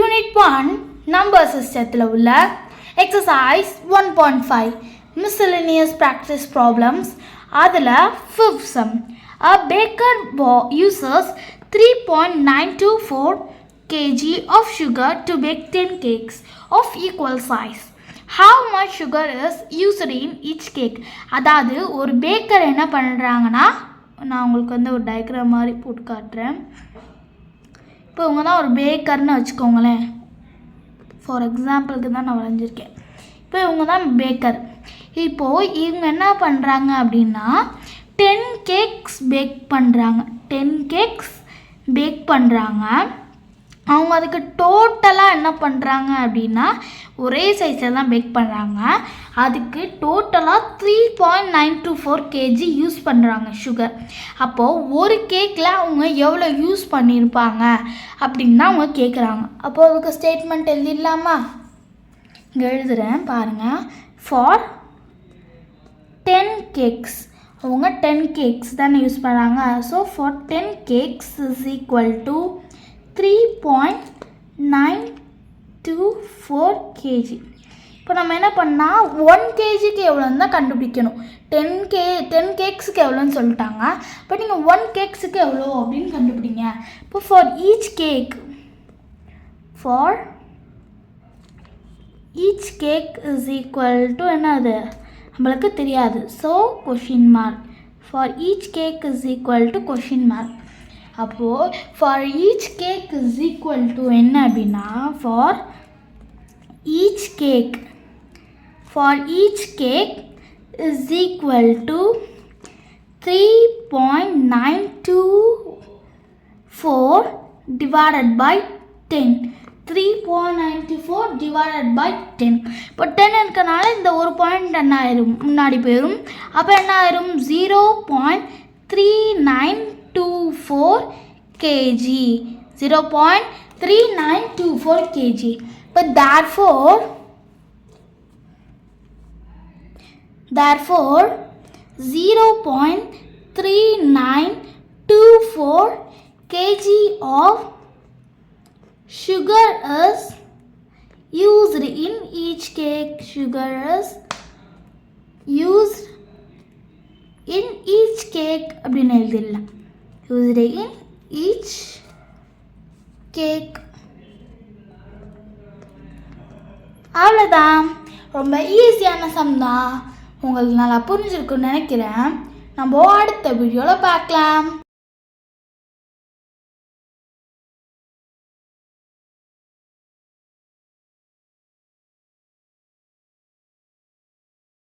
Unit 1 number system உள்ள exercise 1.5 miscellaneous practice problems அதில் fifth sum. A baker uses 3.924 kg of sugar to bake 10 cakes of equal size. How much sugar is used in each cake? அதாவது ஒரு Baker என்ன பண்ணுறாங்கன்னா, நான் உங்களுக்கு ஒரு diagram மாதிரி போட்டு காட்டுறேன். இப்போ இவங்க தான் ஒரு பேக்கர்னு வச்சுக்கோங்களேன். ஃபார் எக்ஸாம்பிளுக்கு தான் நான் வரைஞ்சிருக்கேன். இப்போ இவங்க தான் பேக்கர். இப்போது இவங்க என்ன பண்ணுறாங்க அப்படின்னா 10 கேக்ஸ் பேக் பண்ணுறாங்க. 10 கேக்ஸ் பேக் பண்ணுறாங்க. அவங்க அதுக்கு டோட்டலாக என்ன பண்ணுறாங்க அப்படின்னா ஒரே சைஸில் தான் பேக் பண்ணுறாங்க. அதுக்கு டோட்டலாக 3.924 kg யூஸ் பண்ணுறாங்க சுகர். அப்போது ஒரு கேக்கில் அவங்க எவ்வளோ யூஸ் பண்ணியிருப்பாங்க அப்படின்னு தான் அவங்க கேட்குறாங்க. அப்போது அதுக்கு ஸ்டேட்மெண்ட் எழுதிடலாமா? இங்கே எழுதுகிறேன் பாருங்கள். ஃபார் 10 கேக்ஸ் அவங்க 10 கேக்ஸ் தானே யூஸ் பண்ணுறாங்க. So for 10 cakes is equal to 3.924 kg. இப்போ நம்ம என்ன பண்ணால் 1 kgக்கு எவ்வளோன்னு தான் கண்டுபிடிக்கணும். 10 கேக்ஸுக்கு எவ்வளோன்னு சொல்லிட்டாங்க. பட் நீங்கள் 1 கேக்ஸுக்கு எவ்வளோ அப்படின்னு கண்டுபிடிங்க. இப்போ for each cake is equal to என்னது நம்மளுக்கு தெரியாது. So question mark. For each cake is equal to question mark. அப்போது for each cake is equal to என்ன அப்படின்னா for each cake is equal to 3.924 divided by 10. 3.94 divided by 10. இப்போ 10 இருக்கனால இந்த ஒரு பாயிண்ட் என்ன ஆயிரும் முன்னாடி போயிடும். அப்போ என்ன ஆயிரும் 0.3924 kg. 0.3924 kg. இப்போ therefore 0.3924 kg of sugar is used in each cake. Sugar is used in each cake அப்படின்னு எழுதிடலாம். used in each cake. அவ்வளோதான். ரொம்ப ஈஸியான சம் தான். உங்களுக்கு நல்லா புரிஞ்சிருக்குன்னு நினைக்கிறேன். நம்ம அடுத்த வீடியோவில் பார்க்கலாம்.